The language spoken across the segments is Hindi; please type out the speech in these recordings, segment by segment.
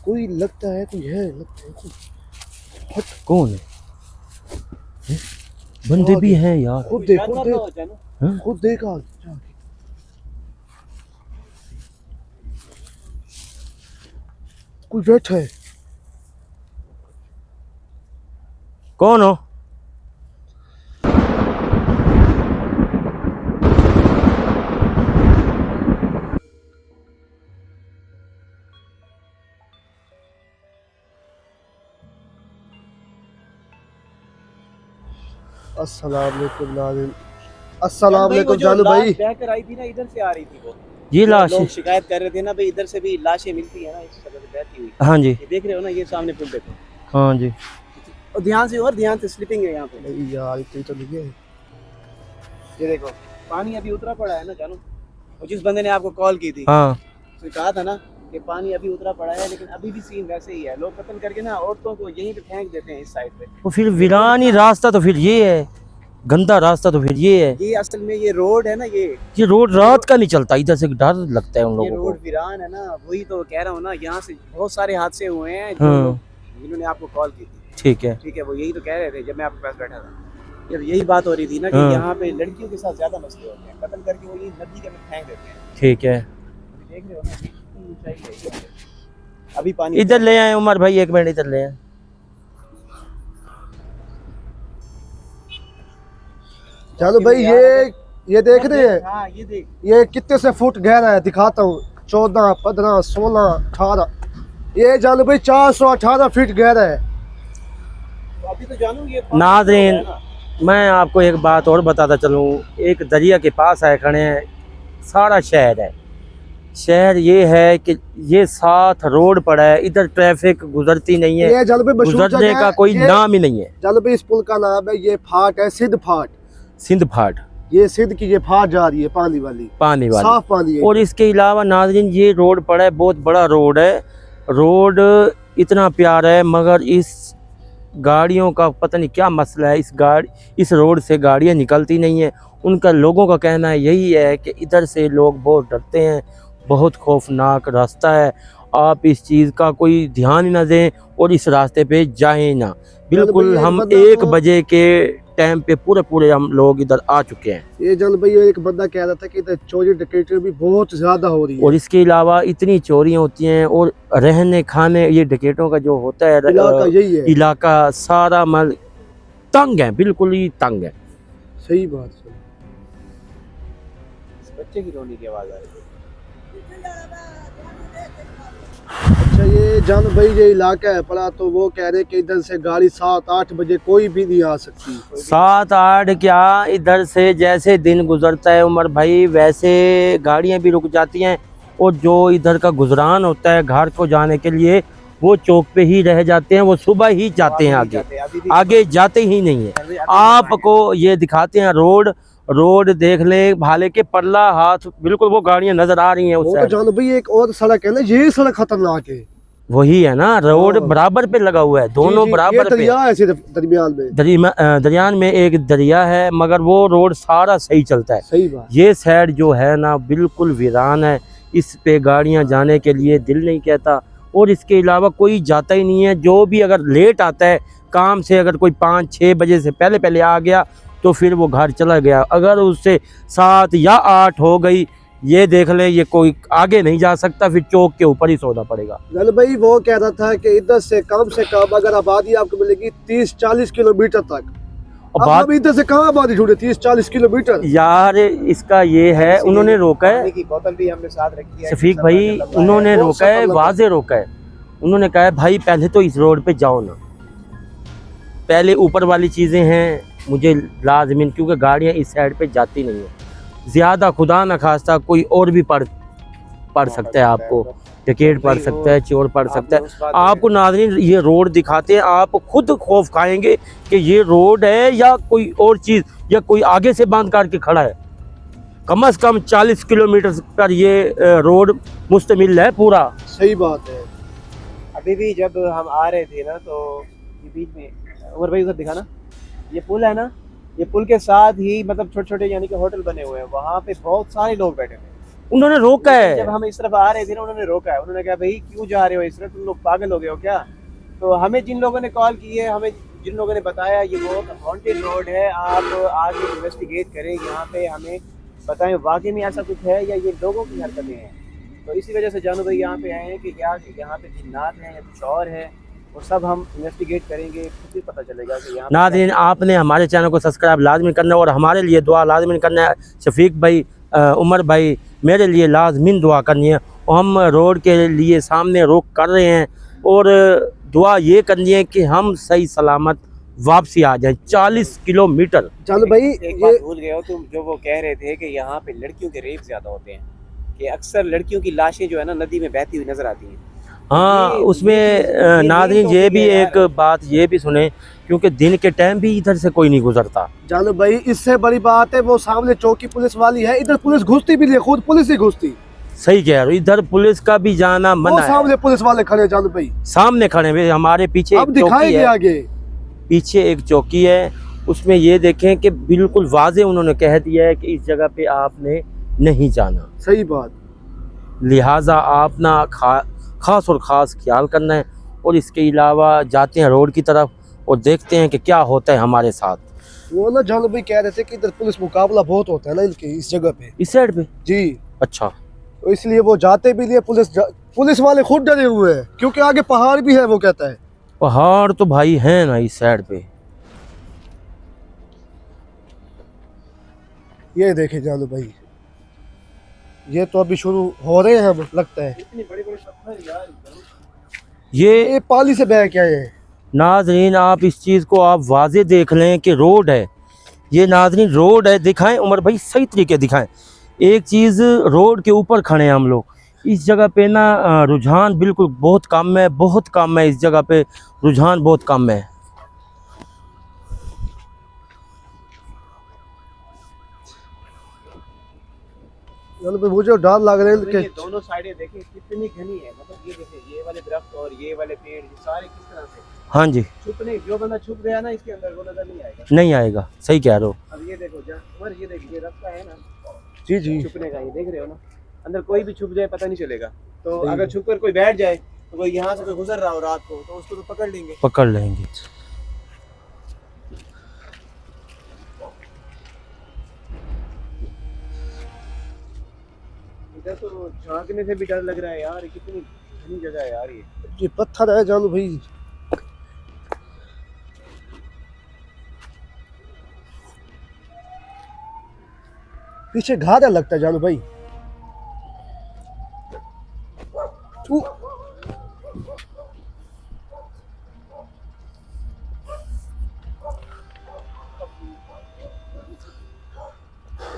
कोई लगता है, कोई है, लगता है कोई। हट, कौन है? बंदे भी हैं यार। खुद देख, खुद देख, हाँ? खुद देख आगे जाके। कोई बैठा है। कौन हो? अस्सलाम वालेकुम नाज़रीन। अस्सलाम वालेकुम जानू भाई। बहकर आई थी ना, इधर से आ रही थी वो। ये लाश लोग शिकायत कर रहे थे ना भाई, इधर से भी लाशें मिलती है ना इस जगह से बहती हुई। हाँ जी, ये देख रहे हो ना, ये सामने पुल देखो। हाँ जी। और ध्यान से स्लिपिंग है यहाँ पे। नहीं यार इतनी तो नहीं है। ये देखो पानी अभी उतरा पड़ा है ना जानू। और जिस बंदे ने आपको कॉल की थी, हाँ उसने कहा था ना कि पानी अभी उतरा पड़ा है, लेकिन अभी भी सीन वैसे ही है। लोग कत्ल करके ना औरतों को यहीं पे फेंक देते हैं इस साइड पे। तो फिर वीरानी रास्ता तो फिर ये है, गंदा रास्ता तो फिर ये है। ये असल में ये रोड है ना, ये रोड रात का नहीं चलता, इधर से डर लगता है उन ये लोगों रोड को। वीरान है ना। वही तो कह रहा हूँ ना, यहाँ से बहुत सारे हादसे हुए हैं। हाँ। जिन्होंने आपको कॉल की थी, ठीक है। ठीक है, वो यही तो कह रहे थे जब मैं आपके पास बैठा था। जब यही बात हो रही थी ना कि हाँ। यहाँ पे लड़कियों के साथ ज्यादा मसले होते हैं, कत्ल करके वो ये नदी के में फेंक देते हैं। ठीक है, देख रहे हो ना, कितनी ऊंचाई है यहाँ पे। अभी पानी इधर ले आए उमर भाई, एक मिनट इधर ले आए। जानू भाई ये देख रहे हैं, हाँ ये देख, ये कितने से फुट गहरा है, दिखाता हूँ। 14, 15, 16, 18। ये जानू भाई 418 फीट गहरा है। तो अभी तो जानू ये नाज़रीन, मैं आपको एक बात और बताता चलूँ। एक दरिया के पास आए खड़े हैं, सारा शहर है। शहर ये है कि ये साथ रोड पड़ा है, इधर ट्रैफिक गुजरती नहीं है, ये जानू भाई मशहूर गुजरने जगह का है, कोई ये नाम ही नहीं है। जानू भाई इस पुल का नाम है, ये फाट है सिंध फाट। सिंध फाट, ये सिंध की ये फाट जा रही है, पानी वाली, पानी वाली। साफ पानी है। और इसके अलावा नाज़रीन, ये रोड पड़ा है, बहुत बड़ा रोड है। रोड इतना प्यारा है, मगर इस गाड़ियों का पता नहीं क्या मसला है। इस रोड से गाड़ियाँ निकलती नहीं है। उनका लोगों का कहना यही है कि इधर से लोग बहुत डरते हैं, बहुत खौफनाक रास्ता है। आप इस चीज़ का कोई ध्यान ही ना दें और इस रास्ते पे जाएं ना। बिल्कुल हम 1 बजे के टाइम पे पूरे हम लोग इधर आ चुके हैं। ये जल भाई एक बंदा कह रहा था कि इधर चोरी डकैती भी बहुत ज्यादा हो रही है। और इसके अलावा इतनी चोरियां होती हैं, और रहने खाने, ये डकैतों का जो होता है इलाका यही है। इलाका सारा मल तंग है, बिल्कुल ही तंग है। सही बात है। बच्चे की रोने की आवाज आ रही है। अच्छा ये जानू भाई ये इलाका है पड़ा, तो वो कह रहे कि इधर से गाड़ी 7-8 बजे कोई भी नहीं आ सकती। 7-8 क्या, इधर से जैसे दिन गुजरता है उमर भाई, वैसे गाड़ियां भी रुक जाती हैं। और जो इधर का गुजरान होता है घर को जाने के लिए, वो चौक पे ही रह जाते हैं। वो सुबह ही जाते हैं, आगे जाते ही नहीं है। आपको ये दिखाते हैं रोड देख ले, भाले के पल्ला हाथ, बिल्कुल वो गाड़ियां नजर आ रही हैं। वो तो जानू भाई एक और सड़क है ना, ये सड़क खतरनाक है। वही है ना, रोड बराबर पे लगा हुआ है, दोनों बराबर पे। दरिया है सिर्फ दरमियान में, दरियान में एक दरिया है, मगर वो रोड सारा सही चलता है। सही बात। ये साइड जो है ना, बिल्कुल वीरान है। इस पे गाड़ियां जाने के लिए दिल नहीं कहता। और इसके अलावा कोई जाता ही नहीं है। जो भी अगर लेट आता है काम से, अगर कोई 5-6 बजे से पहले आ गया, तो फिर वो घर चला गया। अगर उससे 7 या 8 हो गई, ये देख ले, ये कोई आगे नहीं जा सकता, फिर चौक के ऊपर ही सोना पड़ेगा। जल भाई वो कह रहा था कि इधर से कम अगर आबादी आपको मिलेगी 30-40 किलोमीटर तक। अब इधर से कहाँ आबादी ढूंढे 30-40 किलोमीटर यार। इसका ये है, उन्होंने रोका है, पानी की बोतल भी हमने साथ रखी है शफीक भाई, उन्होंने रोका है, वाज़े रोका है। उन्होंने कहा है भाई पहले तो इस रोड पे जाओ ना, पहले ऊपर वाली चीज़ें हैं मुझे लाजमीन, क्योंकि गाड़ियाँ इस साइड पे जाती नहीं है ज़्यादा। खुदा न खास्ता कोई और भी पढ़ सकता है, आपको टिकट पढ़ सकता है, चोर पढ़ सकता है। आपको नाज़रीन ये रोड दिखाते हैं, आप खुद खौफ खाएंगे कि ये रोड है या कोई और चीज़, या कोई आगे से बांध करके खड़ा है। कम से कम 40 किलोमीटर पर ये रोड मुश्तमिल है पूरा। सही बात है। अभी भी जब हम आ रहे थे ना, तो ये बीच में उमर भाई उधर दिखा ना, ये पुल है ना, ये पुल के साथ ही मतलब छोटे छोटे यानी कि होटल बने हुए हैं। वहाँ पे बहुत सारे लोग बैठे थे, उन्होंने रोका है। जब हम इस तरफ आ रहे थे ना, उन्होंने रोका है। उन्होंने कहा भाई क्यों जा रहे हो इस तरफ, तुम लोग पागल हो गए हो क्या? तो हमें जिन लोगों ने कॉल की है, हमें जिन लोगों ने बताया ये वो हॉन्टेड रोड है, आप आगे इन्वेस्टिगेट करें, यहाँ पे हमें बताएं वाकई में ऐसा कुछ है या ये लोगों की हरकतें हैं। तो इसी वजह से जानू भाई यहाँ पे आए हैं कि क्या यहाँ पे जिन्नात हैं या कुछ और है, वो सब हम इन्वेस्टिगेट करेंगे, खुद ही पता चलेगा कि यहाँ नाज़रीन, आपने हमारे चैनल को सब्सक्राइब लाजमी करना है और हमारे लिए दुआ लाजमी करना है। शफीक भाई, उमर भाई, मेरे लिए लाजमी दुआ करनी है। और हम रोड के लिए सामने रोक कर रहे हैं और दुआ ये करनी है कि हम सही सलामत वापसी आ जाए। 40 किलोमीटर। चलो भाई, एक बात भूल गए हो तुम, जो वो कह रहे थे कि यहाँ पे लड़कियों के रेप ज्यादा होते हैं, कि अक्सर लड़कियों की लाशें जो है ना नदी में बहती हुई नजर आती हैं। हाँ, उसमें नाज़रीन ये भी एक बात ये भी सुने, क्योंकि दिन के टाइम भी इधर से कोई नहीं गुजरता। जानो भाई, इससे बड़ी बात है वो सामने चौकी पुलिस वाली है, इधर पुलिस घुसती भी नहीं, खुद पुलिस ही घुसती। सही कह रहे हो, इधर पुलिस का भी जाना वो मना है। सामने पुलिस वाले खड़े हैं जानो भाई, सामने खड़े हुए, हमारे पीछे अब एक चौकी दिखाएंगे है, आगे। पीछे एक चौकी है, उसमें ये देखें कि बिल्कुल वाजे उन्होंने कह दिया है कि इस जगह पे आपने नहीं जाना। सही बात। लिहाजा आप ना ख़ास और ख़ास ख्याल करना है। और इसके अलावा जाते हैं रोड की तरफ और देखते हैं कि क्या होता है हमारे साथ। वो ना जानो भाई कह रहे थे कि इधर पुलिस मुकाबला बहुत होता है ना इनके इस जगह पे। इस साइड पे? जी। अच्छा, तो इसलिए वो जाते भी नहीं, पुलिस वाले खुद डरे हुए हैं, क्योंकि आगे पहाड़ भी है, वो कहता है। पहाड़ तो भाई है ना इस साइड पे। ये देखे जानो भाई, ये तो अभी शुरू हो रहे हैं, हमें लगता है। इतने बड़े बड़े पत्थर यार, ये पाली से बह के आए हैं। नाजरीन, आप इस चीज़ को आप वाजे देख लें कि रोड है ये। नाजरीन, रोड है, दिखाएं उमर भाई, सही तरीके दिखाएं। एक चीज़, रोड के ऊपर खड़े हैं हम लोग। इस जगह पे ना रुझान बिल्कुल बहुत कम है, बहुत कम है। इस जगह पे रुझान बहुत कम है। जानो भाई मुझे डर लग रहा है ये कि दोनों साइडें देखें कितनी घनी है। मतलब ये देखें, ये वाले दरख्त और ये वाले पेड़, ये सारे किस तरह से हाँ जी, छुपने, जो बंदा छुप गया ना इसके अंदर, वो नजर नहीं आएगा। नहीं आएगा, सही कह रहे हो। अब ये देखो उमर, ये देखिए, ये रास्ता है ना जी जी छुपने का, ये देख रहे हो ना, अंदर कोई भी छुप जाए पता नहीं चलेगा। तो सही अगर है। छुप कर कोई बैठ जाए, तो कोई यहाँ से कोई गुजर रहा हो रात को, तो उसको तो पकड़ लेंगे। पकड़ लेंगे। इधर तो झांकने से भी डर लग रहा है यार, ये कितनी घनी जगह है यार ये। पत्थर है जानो भाई। पीछे घाट है लगता है जानो भाई।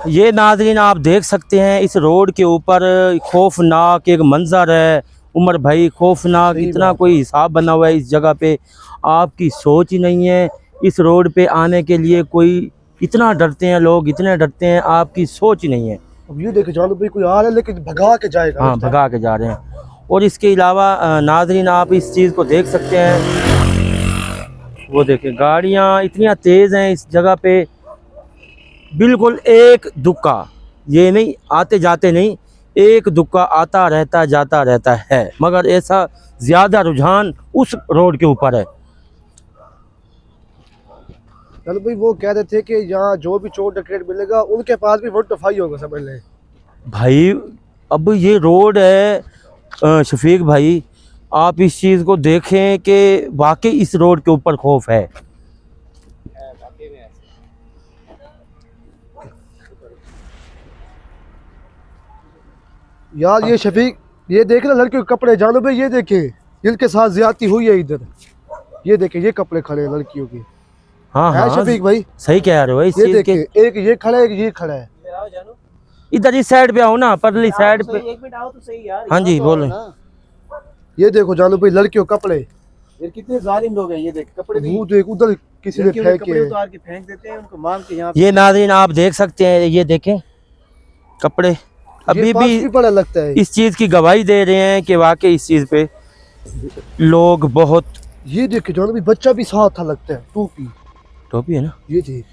ये नाजरीन, आप देख सकते हैं इस रोड के ऊपर खौफनाक एक मंजर है उमर भाई, खौफनाक। इतना कोई हिसाब बना हुआ है इस जगह पे, आपकी सोच ही नहीं है। इस रोड पे आने के लिए कोई इतना डरते हैं लोग, इतने डरते हैं, आपकी सोच ही नहीं है। अब ये देखे जानो भाई, कोई आ रहा है लेकिन भगा के जाएगा। हाँ, भगा के जा रहे हैं। और इसके अलावा नाजरीन, आप इस चीज़ को देख सकते हैं, वो देखें गाड़ियाँ इतनी तेज़ हैं इस जगह पे, बिल्कुल एक दुक्का, ये नहीं आते जाते नहीं, एक दुक्का आता रहता जाता रहता है। मगर ऐसा ज़्यादा रुझान उस रोड के ऊपर है। चलो भाई, वो कह रहे थे कि यहाँ जो भी चोर डकैत मिलेगा उनके पास भी 125 होगा, समझ ले भाई। अब ये रोड है शफीक भाई, आप इस चीज़ को देखें कि वाकई इस रोड के ऊपर खौफ है। यार ये शफीक, ये देख ना लड़कियों के कपड़े जानो भाई, ये देखे जिनके साथ ज्यादती हुई है इधर, ये देखे ये कपड़े खड़े हैं लड़कियों के। हाँ है हाँ, शफीक भाई, सही कह रहे हो। इस ये चीज़ देखे, के एक ये खड़ा है, एक ये खड़ा है। इधर इस साइड पे आओ ना, परली साइड पे। एक मिनट आओ तो सही यार। हाँ जी, बोलो। ये देखो जानो भाई लड़कियों के कपड़े, ये कितने जालिम लोग हैं। ये देख कपड़े भी वो देख उधर किसी ने फेंके कपड़े हैं। उतार के फेंक देते हैं, उनको मार के यहाँ ये नाज़रीन आप देख सकते हैं, ये देखें कपड़े अभी ये भी बड़ा लगता है। इस चीज़ की गवाही दे रहे हैं कि वाकई इस चीज़ पे लोग बहुत। ये देखे जानो भाई, बच्चा भी साथ था लगता है, टोपी टोपी है ना, ये देख।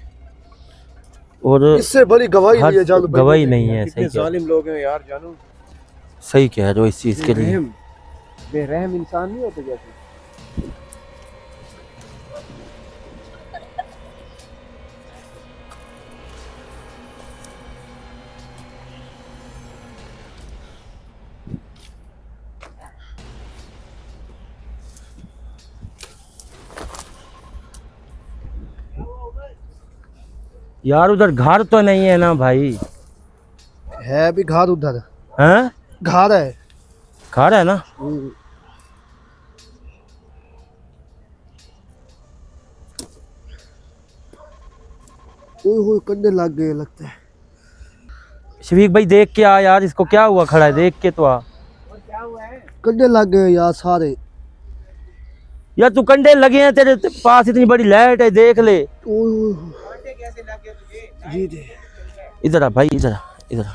और इससे बड़ी गवाही नहीं है जानू भाई। गवाही नहीं है। कितने सही कह जालिम लोग हैं यार जानू, सही कह रहे हो इस चीज़ के लिए। बेरहम बेरहम इंसान नहीं होते जैसे। यार उधर घर तो नहीं है ना भाई? है भी घर उधर, हैं? घर है। घर है ना? ओए कंधे लग गए लगता है। शफीक भाई देख के आ यार, इसको क्या हुआ खड़ा है, देख के तो आ। और क्या हुआ है? कंधे लग गए यार सारे। यार तू कंडे लगे हैं, तेरे पास इतनी बड़ी लाइट है, देख ले। ओए कांटे कैसे लग गए तुझे? ये दे, इधर आ भाई, इधर आ, इधर आ,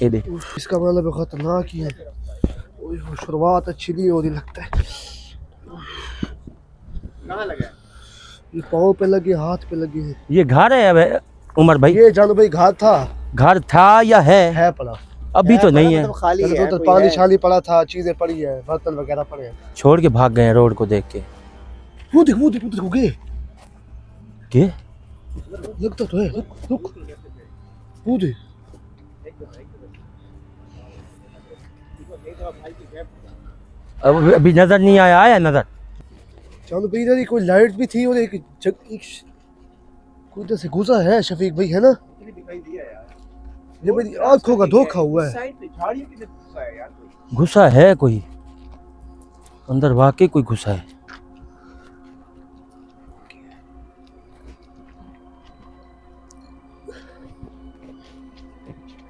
ये देख। इसका मतलब खतरनाक ही है। ओए शुरुआत अच्छी नहीं हो रही लगता है। कहाँ लगा है? ये पाँव पे लगे, हाथ पे लगे हैं। ये घर है अब उमर भाई? ये जानू भाई घर था, घर था या है? पड़ा। अभी तो नहीं है। मतलब खाली है, तो कोई पानी है? शाली पड़ा था, चीजें पड़ी है, बर्तन वगैरह पड़े हैं। छोड़ के भाग गए हैं रोड को देख के। वो देख वो देख वो देखो गए। के लगता तो है, रुक वो देख। अब अभी नजर नहीं आया, आया नजर? जानू भाई इधर ही कोई लाइट भी थी और एक कोई इधर से घुसा है शफीक भाई, है ना? दिखाई दिया यार। ये मेरी आंखों का धोखा हुआ है। साइड पे झाड़ियों के घुसा है यार कोई। घुसा है कोई अंदर, वाकई कोई घुसा है।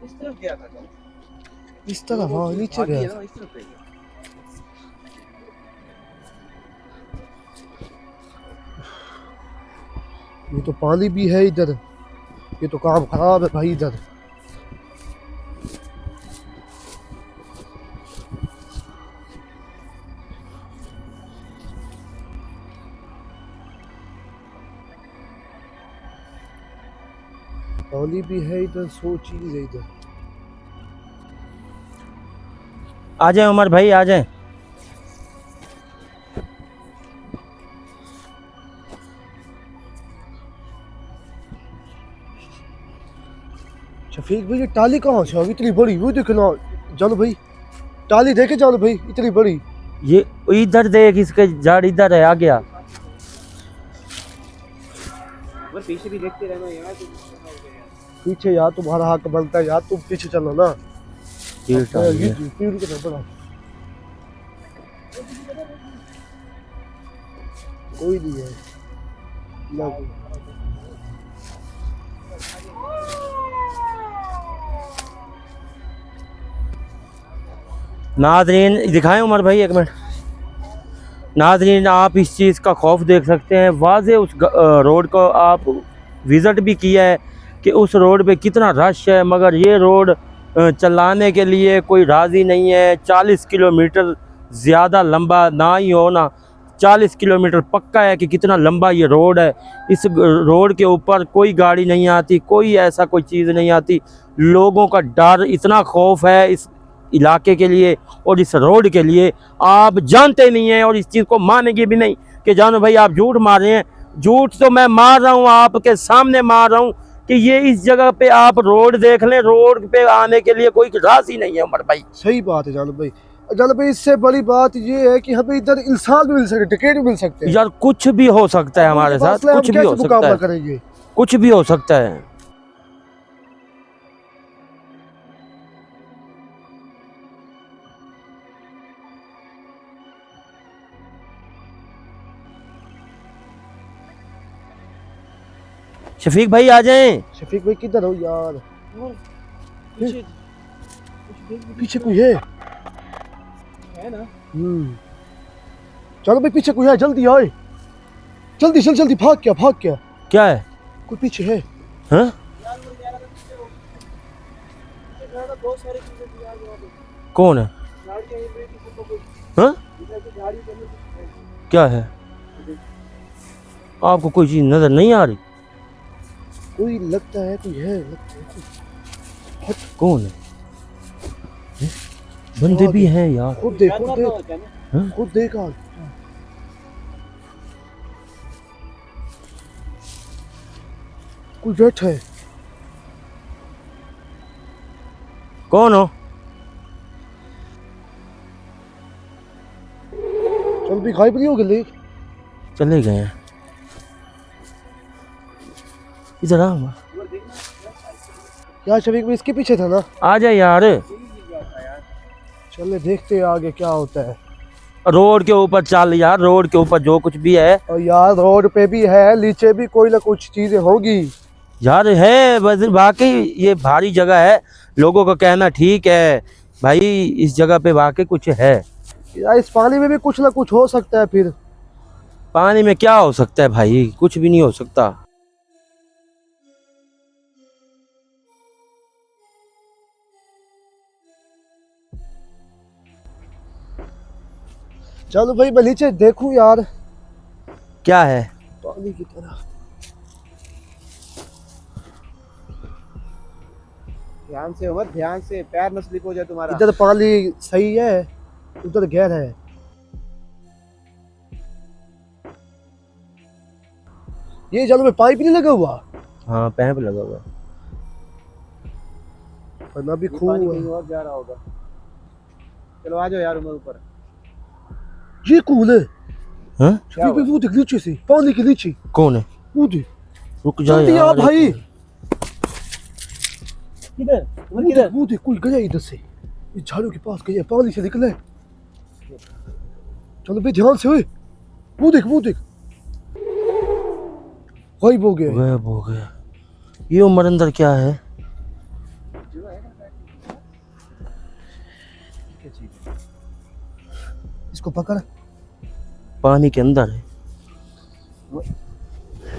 इस तरफ गया था क्या? इस तरफ, हाँ नीचे आगे गया है था। ना, इस तरफ गया। ये तो पानी भी है इधर, ये तो काम खराब है भाई इधर। पानी भी है इधर, सो चीज है इधर। आ जाए उमर भाई, आ जाए। शफीक भाई ये टाली कहाँ से आ गई इतनी बड़ी? वो देखना जानू भाई, टाली देखे जानू भाई इतनी बड़ी। ये इधर देख, इसके जड़ इधर है, आ गया। और पीछे भी देखते रहना यार, तो पीछे यार तुम्हारा हक बनता है यार, तुम पीछे चलो ना। ये टाल ये है। पेड़ के ना बड़ा कोई नहीं है ना कोई। नाजरीन दिखाएं उमर भाई एक मिनट। नाजरीन आप इस चीज़ का खौफ देख सकते हैं, वाजे उस रोड को आप विज़िट भी किया है कि उस रोड पे कितना रश है, मगर ये रोड चलाने के लिए कोई राज़ी नहीं है। 40 किलोमीटर ज़्यादा लंबा ना ही हो ना, 40 किलोमीटर पक्का है कि कितना लंबा ये रोड है। इस रोड के ऊपर कोई गाड़ी नहीं आती, कोई ऐसा कोई चीज़ नहीं आती। लोगों का डर, इतना खौफ है इस इलाके के लिए और इस रोड के लिए, आप जानते नहीं हैं और इस चीज़ को मानेंगे भी नहीं कि जानो भाई आप झूठ मार रहे हैं। झूठ तो मैं मार रहा हूँ, आपके सामने मार रहा हूँ कि ये इस जगह पे आप रोड देख लें, रोड पे आने के लिए कोई रास्ता नहीं है उमर भाई। सही बात है जानू भाई। जानू भाई इससे बड़ी बात ये है कि हमें इधर इंसान भी मिल सकते, टिकट भी मिल सकते हैं यार कुछ भी हो सकता है हमारे साथ, मसला है, कुछ हम भी हो कैसे सकता मुकाबला है, करेंगे? कुछ भी हो सकता है। शफीक भाई आ जाएं। शफीक भाई किधर हो यार? पीछे कोई है ना? चलो भाई पीछे कोई है, जल्दी आए, जल्दी चल जल्दी, भाग क्या क्या है? कोई पीछे है। हाँ? कौन है? हाँ? क्या है? आपको कोई चीज नजर नहीं आ रही? कोई लगता है, कोई है, लगता है कोई। कौन है? बंदे भी हैं यार। खुद देख, खुद देख, हाँ? खुद देख आज। कोई बैठा है। कौन हो? चल भी खाई नहीं हो गए। चले गए हैं। इधर आ हुआ। यार शफीक भी इसके पीछे था ना। आ जा यार। चले देखते हैं आगे क्या होता है। रोड के ऊपर चल यार, रोड के ऊपर जो कुछ भी है। और यार रोड पे भी है, नीचे भी कोई ना कुछ चीजें होगी यार है, बस वाकई ये भारी जगह है। लोगों का कहना ठीक है भाई, इस जगह पे वाकई कुछ है। यार। इस पानी में भी कुछ ना कुछ हो सकता है। फिर पानी में क्या हो सकता है भाई? कुछ भी नहीं हो सकता। चलो भाई मैं नीचे देखूं यार। क्या है? पानी की तरह। ध्यान से उमर, ध्यान से, पैर न स्लिप हो जाए तुम्हारा। इधर पानी सही है, उधर गहरा है। ये जल में पाइप नहीं लगा हुआ। हाँ पैप लगा हुआ। वरना भी ये खूब पानी है। कहीं और जा रहा होगा। चलो आ जाओ यार उमर ऊपर। ये कौन है? हाँ? क्या हुआ? वो देख नीचे से, पानी के नीचे। कौन है? वो देख। रुक जा जल्दी आ यार। भाई। किधर? उमर किधर? वो देख कोई गया इधर से, इस झाड़ू के पास गया, पानी से निकला है। चलो भाई ध्यान से। ओए वो देख, वो देख, गायब हो गया। गायब हो गया। ये उमर अंदर क्या है? इसको पकड़। पानी के अंदर है।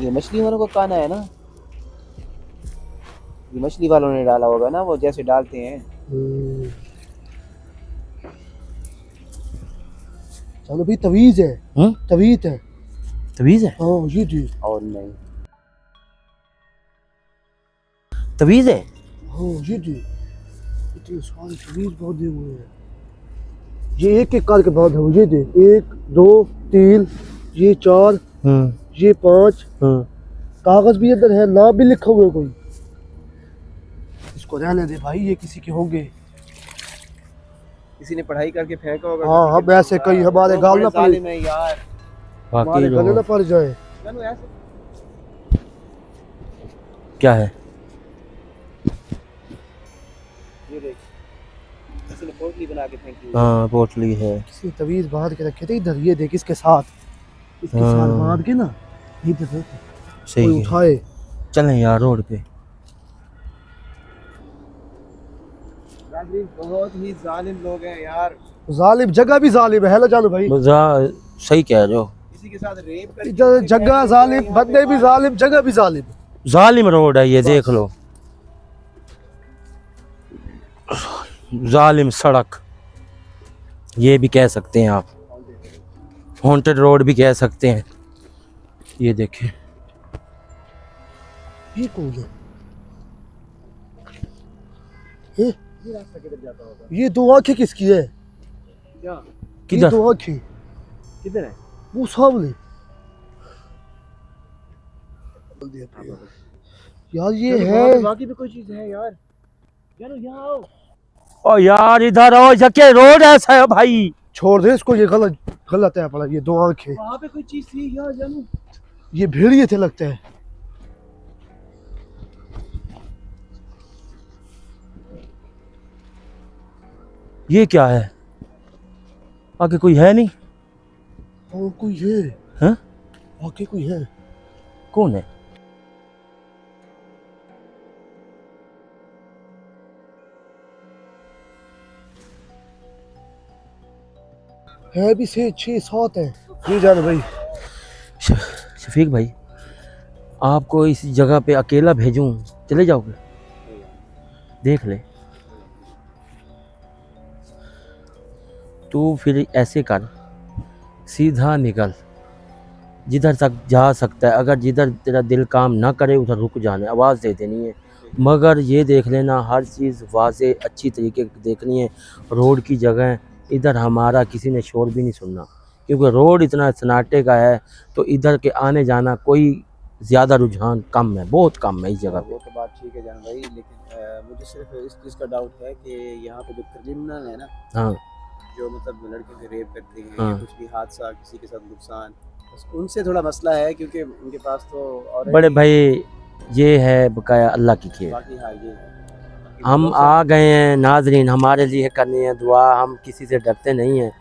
ये मछली वालों का खाना है ना, ये मछली वालों ने डाला होगा ना, वो जैसे डालते हैं। चलो भाई तवीज है। तवीज है। तवीज है? हाँ ये जी। और नहीं, तवीज है। हाँ ये जी। इतने सारे तवीज पौधे हुए हैं। ये एक एक करके पौधे हैं। ये दे, 1 2 3, ये 4, ये 5। कागज भी इधर है, नाम भी लिखा हुआ है कोई। इसको रहने दे भाई, ये किसी के होंगे। किसी ने पढ़ाई करके फेंका होगा। हाँ हम ऐसे कहीं हमारे गाल ना पड़े, में यार, हमारे गले ना पड़ जाए। चलो ऐसे क्या है? ये देख, किसी ने पोटली बना के फेंकी हुई है। हाँ पोटली है। किसी तवीज बांध के रखे थे इधर। ये देख इसके साथ, इसके हाँ। साथ बांध के ना इधर से सही कोई है। उठाए। चलें यार रोड पे। बहुत ही जालिम लोग हैं यार। जालिम जगह भी जालिम है ना जानू भाई। सही कह रहे हो। किसी के साथ रेप कर, इधर जगह जालिम, बंदे भी जालिम, जगह भी जालिम। जालिम रोड है ये, देख लो। जालिम सड़क ये भी कह सकते हैं आप, हॉन्टेड रोड भी कह सकते हैं। ये देखें। ये कौन है? ये रास्ता किधर जाता होगा? ये 2 आंखें किसकी है? क्या? ये किधर? 2 आंखें किधर है? वो सामने। यार ये है। बाकी भी कोई चीज है यार। यार यहाँ आओ। ओ यार इधर आओ, जके रोड ऐसा है भाई। छोड़ दे इसको, ये गलत गलत है पड़ा। ये 2 आंखें, वहाँ पे कोई चीज थी यार जानू। ये भेड़िए थे लगता है। ये क्या है? आगे कोई है नहीं? और कोई है। हाँ? आगे कोई है। कौन है? है भी से 6-7 है। ये जान भाई। शफीक भाई, आपको इस जगह पे अकेला भेजूं, चले जाओगे? देख ले। तू फिर ऐसे कर, सीधा निकल, जिधर तक जा सकता है। अगर जिधर तेरा दिल काम ना करे उधर रुक जाना, आवाज़ दे देनी है। मगर ये देख लेना हर चीज़ वाज़े अच्छी तरीके की देखनी है। रोड की जगह इधर हमारा किसी ने शोर भी नहीं सुनना, क्योंकि रोड इतना सन्नाटे का है, तो इधर के आने जाना कोई ज़्यादा रुझान कम है, बहुत कम है इस जगह पे। वो तो बात ठीक है जान भाई, लेकिन मुझे सिर्फ इस चीज़ का डाउट है कि यहाँ पे जो क्रिमिनल है ना, हाँ जो मतलब लड़कियों के रेप करते हैं हाँ। या कुछ भी हादसा, किसी के साथ नुकसान, बस उनसे थोड़ा मसला है, क्योंकि उनके पास तो और बड़े भाई ये है बकाया अल्लाह की खेल। बाकी हाँ ये है। हम आ गए हैं नाजरीन, हमारे लिए करनी है दुआ, हम किसी से डरते नहीं हैं।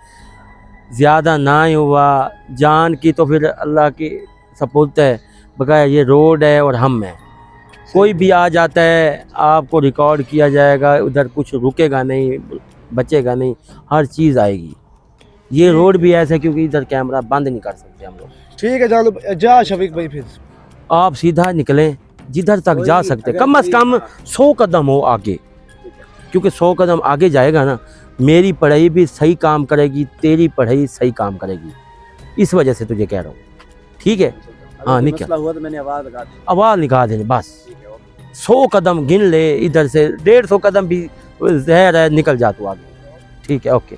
ज़्यादा ना ही हुआ जान की तो फिर अल्लाह की सपुर्द है, बकाया ये रोड है और हम हैं। कोई भी आ जाता है आपको रिकॉर्ड किया जाएगा, उधर कुछ रुकेगा नहीं, बचेगा नहीं, हर चीज़ आएगी। ये रोड भी ऐसा है क्योंकि इधर कैमरा बंद नहीं कर सकते हम लोग। ठीक है जानो, जा शफीक भाई फिर। आप सीधा निकलें जिधर तक जा सकते, कम से कम 100 कदम हो आगे, क्योंकि 100 कदम आगे जाएगा ना, मेरी पढ़ाई भी सही काम करेगी, तेरी पढ़ाई सही काम करेगी, इस वजह से तुझे कह रहा हूँ। ठीक है हाँ, निकल, मसला हुआ तो मैंने आवाज़ लगा दी। आवाज़ निकाल देने बस। ठीक है, ओके। 100 कदम गिन ले, इधर से 150 कदम भी जहर है, निकल जा तू आगे। ठीक है ओके।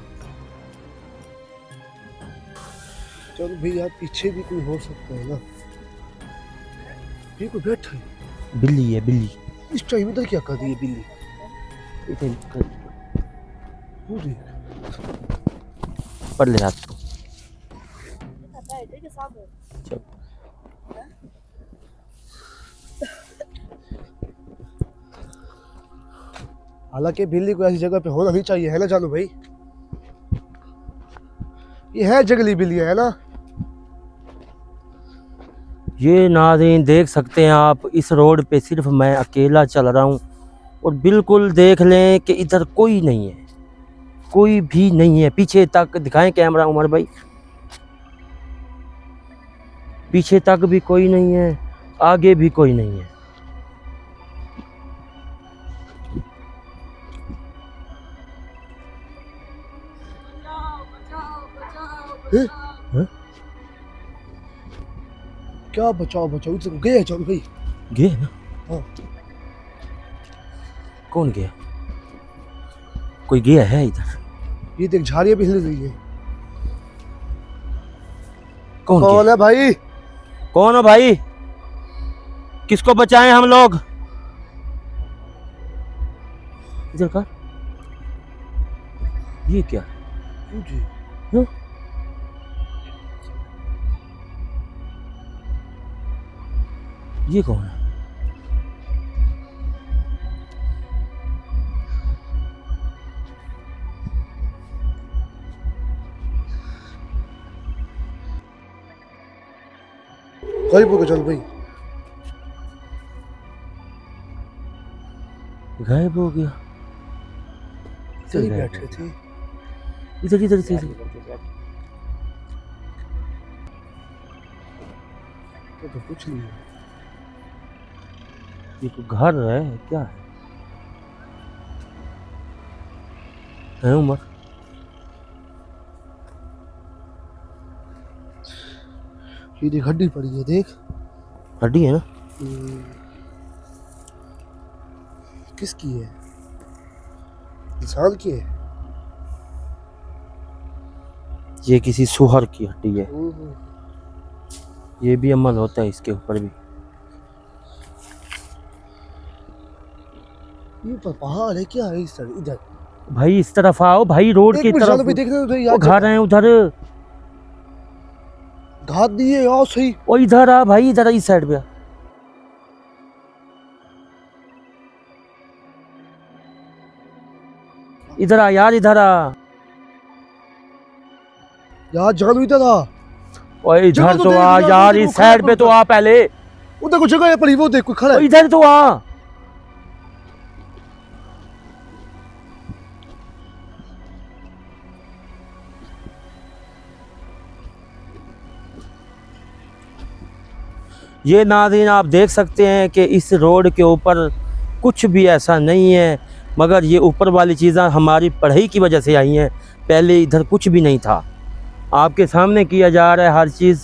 चलो भाई यार, पीछे भी कोई हो सकता है ना, ये कोई बैठा है। बिल्ली है बिल्ली। इस टाइम इधर क्या कर रही है बिल्ली? वो देख। पढ़ ले हाथ को। चल। हालांकि बिल्ली को ऐसी जगह पे होना नहीं चाहिए, है ना जानू भाई? ये है जंगली बिल्ली, है ना? ये नाज़रीन देख सकते हैं आप, इस रोड पे सिर्फ मैं अकेला चल रहा हूँ और बिल्कुल देख लें कि इधर कोई नहीं है, कोई भी नहीं है। पीछे तक दिखाएं कैमरा उमर भाई, पीछे तक भी कोई नहीं है, आगे भी कोई नहीं है। क्या बचाओ बचाओ, इधर गए जानू भाई। गए ना? हाँ। कौन गया? कोई गया है इधर? ये देख झाड़ियाँ भी हिल रही है। कौन कौन है भाई? कौन हो भाई? किसको बचाएं हम लोग? इधर का ये क्या? हाँ? ये कौन है? गायब हो गया चल भाई। गायब हो गया। इधर ही बैठे थे। इधर इधर से तो कुछ नहीं है। ये तो घर है क्या है उमर? ये देख हड्डी पड़ी है, देख हड्डी है ना? किसकी है? इंसान की है? ये किसी सुअर की हड्डी है। ये भी अमल होता है इसके ऊपर भी। ये पहाड़ है क्या है? इस तरह इधर भाई इस तरफ आओ भाई, रोड की तरफ। भी देखने तो वो घर है उधर, घात दिए आओ सही। ओ इधर आ भाई, इधर इस साइड पे आ। इधर आ यार, इधर आ यार। जानू इधर आ। ओए इधर तो आ यार, इस साइड पे तो आ पहले। उधर कुछ जगह है पड़ी, वो देख कोई खड़ा है। इधर तो आ। ये नाज़रीन आप देख सकते हैं कि इस रोड के ऊपर कुछ भी ऐसा नहीं है, मगर ये ऊपर वाली चीज़ें हमारी पढ़ाई की वजह से आई हैं। पहले इधर कुछ भी नहीं था, आपके सामने किया जा रहा है हर चीज़।